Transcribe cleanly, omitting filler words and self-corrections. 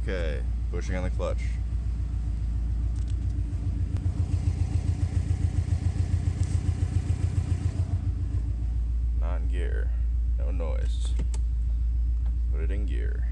Okay, pushing on the clutch. Not in gear. No noise. Put it in gear.